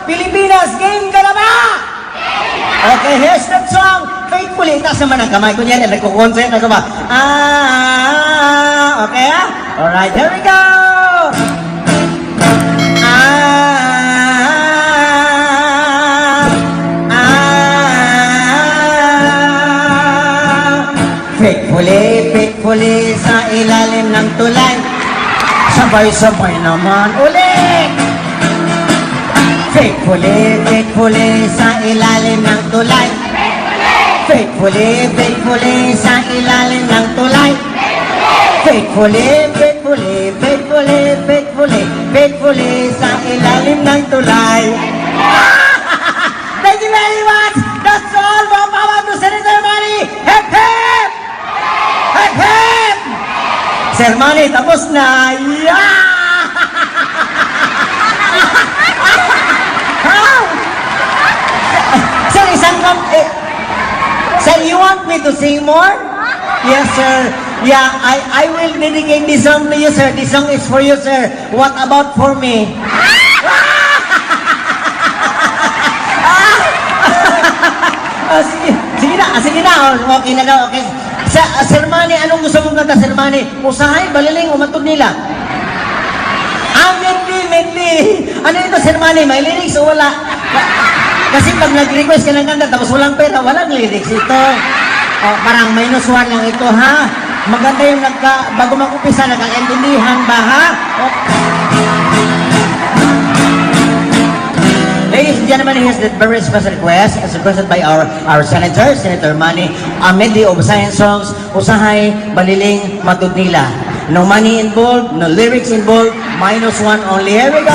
Pilipinas, game ka na ba? Okay, here's that song. Faithfully, taas naman ang kamay ko niyan. Nagkukonsent ako ba? Okay ah? Alright, here we go! Faithfully sa ilalim ng tulay. Sabay-sabay naman ulit. Faithfully sa ilalim ng tulay. Faithfully sa ilalim ng tulay. Faithfully sa ilalim ng tulay. Thank you very much. That's all. More power to Senator Manny. Hep hep! Hep hep! Sir Manny, tapos na. Yeah! Sir, sir, you want me to sing more? Yes, sir. Yeah, I will dedicate this song to you, sir. This song is for you, sir. What about for me? Sige na. Okay na daw, okay. Sir Manny, anong gusto mong kanta, Sir Manny? Usahay, baliling, umatod nila. Medley. Ano ito, Sir Manny? May lyrics o wala? Kasi pag nag-request ka ng kanta, tapos walang pera, walang lyrics ito. Parang minus one lang ito, ha? Maganda yung bago mag-upisa, nagkaintindihan ba, ha? Ladies and gentlemen, here's the very special request as requested by our Senator, Senator Manny. A medley of science songs, usahay, baliling, matudnila. No money involved, no lyrics involved, minus one only. Here we go.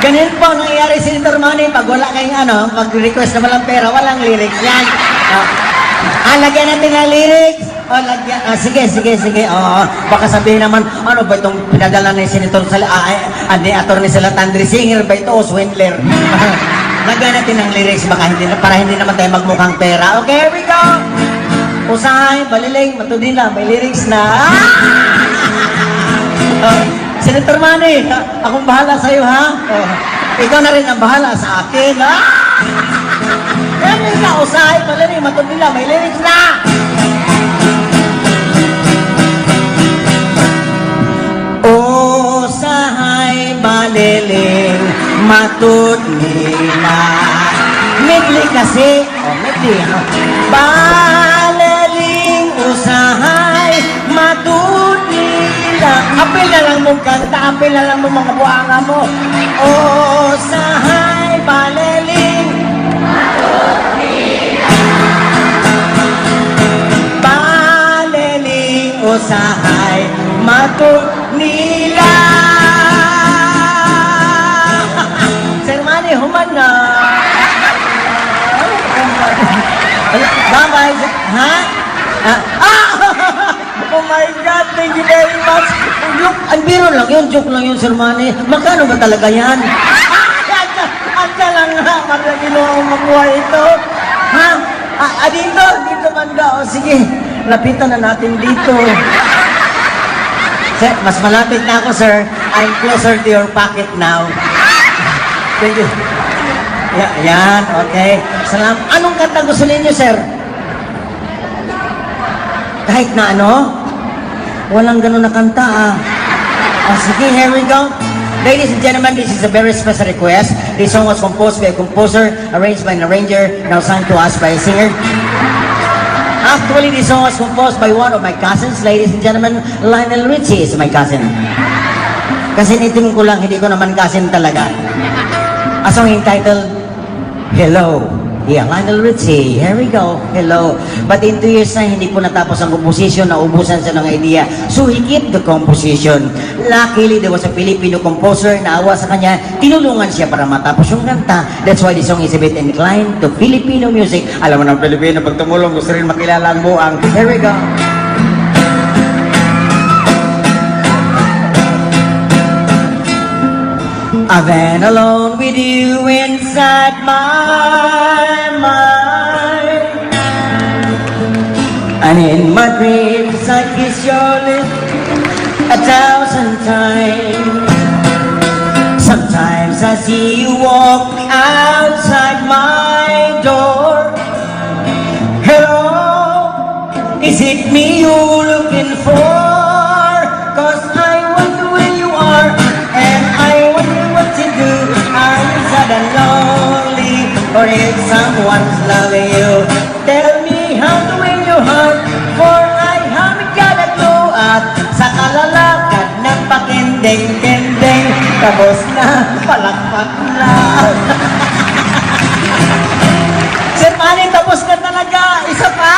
Ganyan po nangyayari si Senator Manny pag wala kayong pag-request na walang pera, walang lyrics yan. Lagyan natin ng lyrics. Lagyan. Sige. Baka sabihin naman, ano ba itong pinadala ni Senator Atty. Salatandri, singer ba ito o swindler? Lagyan natin ng lyrics para hindi naman tayo magmukhang pera. Okay, here we go. Usahay, baliling, matudila, may lyrics na. Senator Manny, akong bahala sa'yo, ha? Ikaw na rin ang bahala sa akin, ha? Kaya nga, usahay, baliling, matudila, may lyrics na. Usahay, baliling, matudila. Medley kasi, medley, Baliling, usahay, matudila. Apil na lang mong kanta, apil na lang mong mga buhanga mo. Usahay, baliling, baliling, usahay, matudila. Sir Manny, human na. Bye-bye. Ha? Oh my God, thank you very much. Ang biro lang yun, joke lang yun, Sir Manny. Magkano ba talaga yan? Anda lang ha, maragino ang makuha ito. Ha? Dito banda. Sige, lapitan na natin dito. Sir, mas malapit na ako, sir. I'm closer to your pocket now. Thank you. Yan, okay. Salamat. Anong kanta gusto ninyo, sir? Kahit na walang ganun na kanta, sige, here we go. Ladies and gentlemen, this is a very special request. This song was composed by a composer, arranged by an arranger, now sung to us by a singer. Actually, this song was composed by one of my cousins. Ladies and gentlemen, Lionel Richie is my cousin. Kasinitin ko lang, hindi ko naman cousin talaga. A song entitled, Hello. Yeah, Lionel Richie. Here we go. Hello. But in 2 years na, hindi po natapos ang composition, naubusan siya ng idea. So he kept the composition. Luckily, there was a Filipino composer na awa sa kanya. Tinulungan siya para matapos yung kanta. That's why the song is a bit inclined to Filipino music. Alam mo ng Filipino, pag tumulong, gusto rin makilala ang buang. Here we go. I've been alone with you inside my mind, and in my dreams I kiss your lips 1,000 times. Sometimes I see you walk outside my door. Hello, is it me you're looking for? 'Cause I wonder where you are, and I wonder what you do. Are you sad and lonely, or if someone's loving you? Tell me how to win your heart, for I haven't got a clue. At sa kalalakad ng pakinding-tinding, tapos na, palakpak na. Sir Manny, tapos na talaga. Isa pa?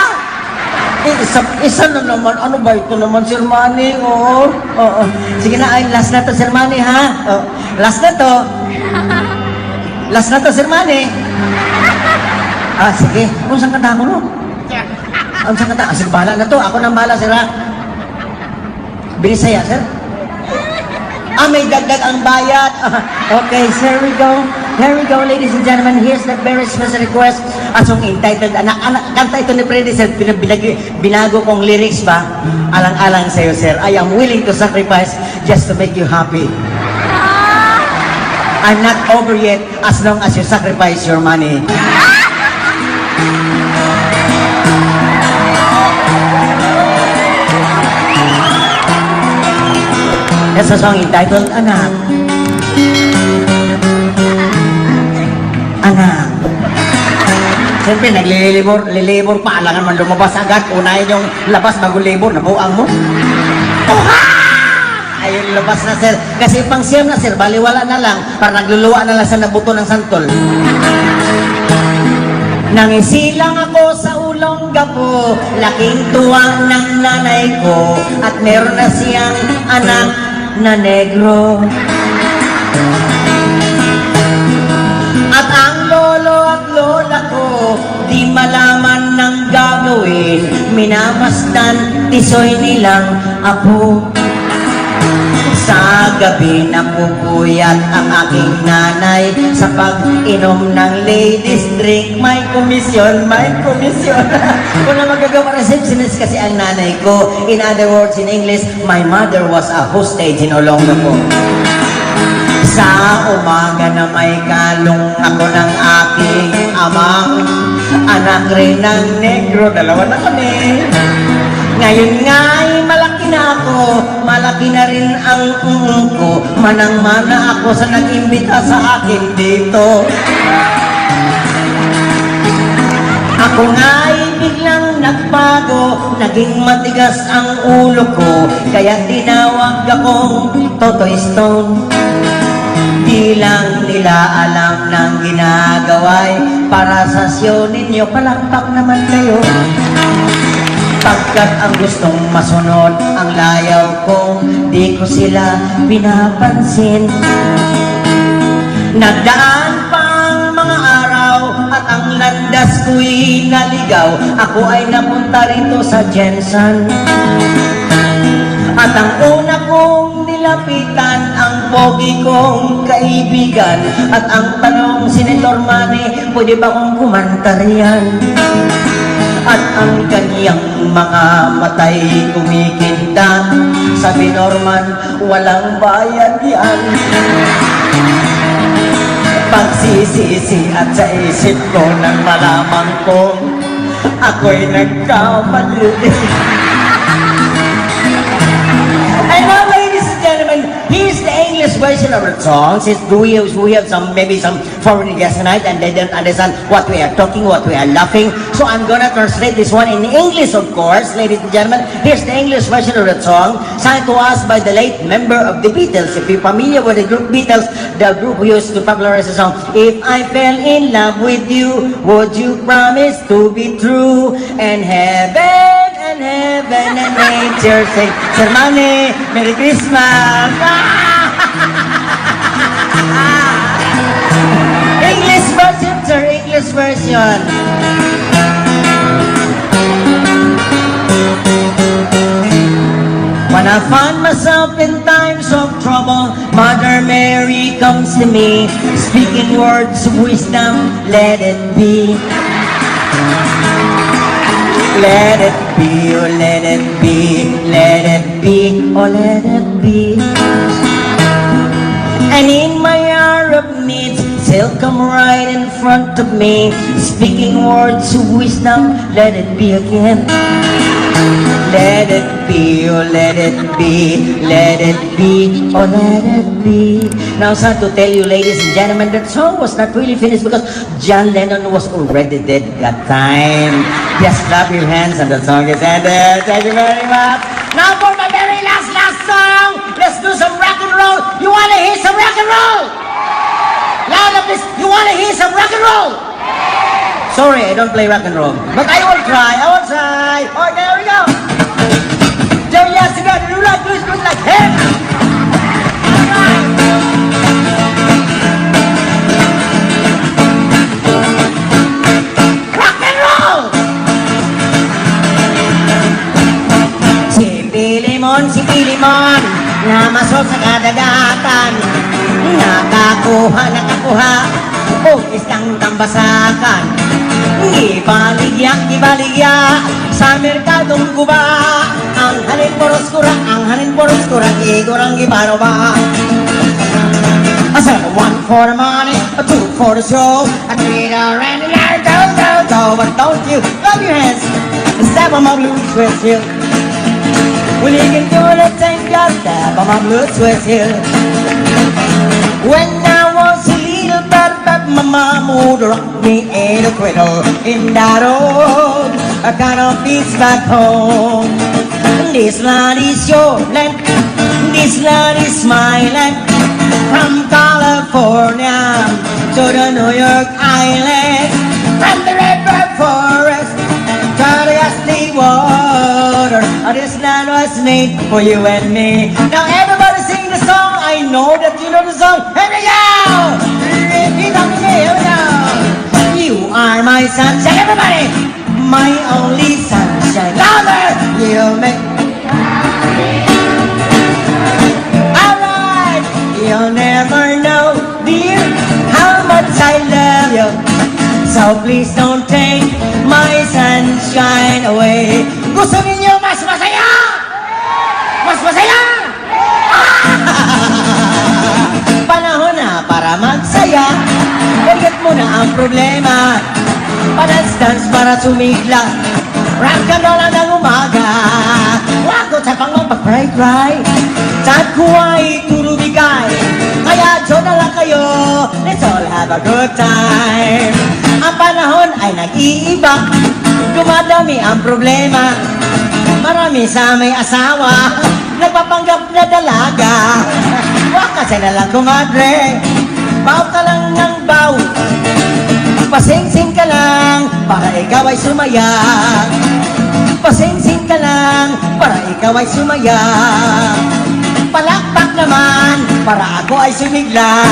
Isa na naman. Ano ba ito naman, Sir Manny? Oo. Oo. Sige na, ay, last na to, Sir Manny, ha? Oh. Last na to. Last na to, Sir Manny. Ah, sige. Kung saan kanta ako, no? Ang saan kanta? Ah, sige, bahala na to. Ako nang bahala, Sir, ha? Binisaya, Sir? Ah, may dagdag ang bayad. Okay, so here we go. Here we go, ladies and gentlemen. Here's the very special request. Asong entitled, kanta ito ni Freddy, Sir. Binago kong lyrics ba? Alang-alang sa'yo, Sir. I am willing to sacrifice just to make you happy. I'm not over yet as long as you sacrifice your money. That's a song entitled Anak. Anak. Siyempre, lilibor pa. Alangan man lumabas agad. Unahin yung labas bago libor. Nabuang mo. Oha! Ayun, labas na, Sir. Kasi pang siyam na, Sir. Baliwala na lang. Para nagluluwa na lang sa nabuto ng santol. Nangisilang ako sa ulong gapo, laking tuwang ng nanay ko, at meron na siyang anak na negro. At ang lolo at lola ko, di malaman ng gagawin, minamasdan tisoy nilang apo. Sa gabi napupuyat ang aking nanay sa pag-inom ng ladies drink. May komisyon, may komisyon. Kung na magagawa receptionist kasi ang nanay ko. In other words, in English, my mother was a hostage in Olongapo. Sa umaga na may kalong ako ng aking amang anak rin ng negro. Dalawa na kami. Ngayon nga'y malaki na ako, malaki na rin ang ko, manang-mana ako sa nag-imbita sa akin dito. Ako nga'y biglang nagbago, naging matigas ang ulo ko, kaya tinawag akong Totoy Stone. Di lang nila alam ng ginagawa'y para sa show ninyo, palakpak naman kayo. Pagkat ang gustong masunod ang layaw ko, di ko sila pinapansin. Nagdaan pa ang mga araw at ang landas ko'y naligaw. Ako ay napunta rito sa Jensen. At ang una kong nilapitan ang pogi kong kaibigan. At ang tanong, Senator Manny, pwede ba kong kumanta riyan? At ang kanyang mga matay kumikinta. Sabi Norman, walang bayad yan. Pagsisisi at sa isip ko nang malaman ko ako'y nagkamali. And now, ladies and gentlemen, here's the English version of the song. Since we have maybe some foreign guests tonight and they don't understand what we are talking, what we are laughing. So I'm gonna translate this one in English, of course, ladies and gentlemen. Here's the English version of the song, sung to us by the late member of the Beatles. If you're familiar with the group Beatles, the group who used to popularize the song, If I fell in love with you, would you promise to be true? And heaven and nature say, Sir Manny, Merry Christmas! English version, sir, English version. When I find myself in times of trouble, Mother Mary belongs to me. Speaking words of wisdom, let it be. Let it be, oh let it be, let it be, oh let it be. And in my hour of need, still come right in front of me, speaking words of wisdom, let it be again. Let it be, oh let it be, let it be, oh let it be. Now sad to tell you, ladies and gentlemen, that song was not really finished because John Lennon was already dead that time. Just clap your hands and the song is ended. Thank you very much. Now for my very last song, let's do some rock and roll. You wanna hear some rock and roll? Louder please, you wanna hear some rock and roll? Sorry, I don't play rock and roll. But I will try, I will try. Okay, there we go. So yes, you got to do like this, do it like him. Alright. Rock and roll! Si Pilimon, namasok sa kadagatan. Nakakuha, o isang tambasakan. Ibaligya, sa merkadong guba. Ang halin poros kurang, igorang gibaro ba? I said one for the money, a two for the show, a three to rent and go. But don't you clap your hands and step on my blue sweat heel. Well, you can do the same, just step on my blue sweat heel. When I was a little but my mom would rock me in a cradle in that old kind of beach back home. This land is your land, this land is my land. From California to the New York Island, from the redbird forest to the icy water. This land was made for you and me. Now everybody sing the song. I know that you know the song. Here we go! Repeat after me. Here we go. You are my sunshine, everybody. My only sunshine. Louder! You make. Alright. You'll never know, dear, how much I love you. So please don't take my sunshine away. Gusto ninyo mas masaya? Mas masaya? Panahon na para magsaya. Forget mo na ang problema. Padance-dance para sumigla. Rock and roll ng umaga. Wakot sa pangmapag-cry-cry. Saan ko ay tulubigay. Kaya dyan na lang kayo. Let's all have a good time. Ang panahon ay nag-iiba. Dumadami ang problema. Marami sa may asawa. Nagpapanggap na dalaga. Wakas na lang kumadre. Baw ka lang ng baw. Pasingsing ka lang para ikaw ay sumaya. Pasingsing ka lang para ikaw ay sumaya. Palakpak naman para ako ay sumigla.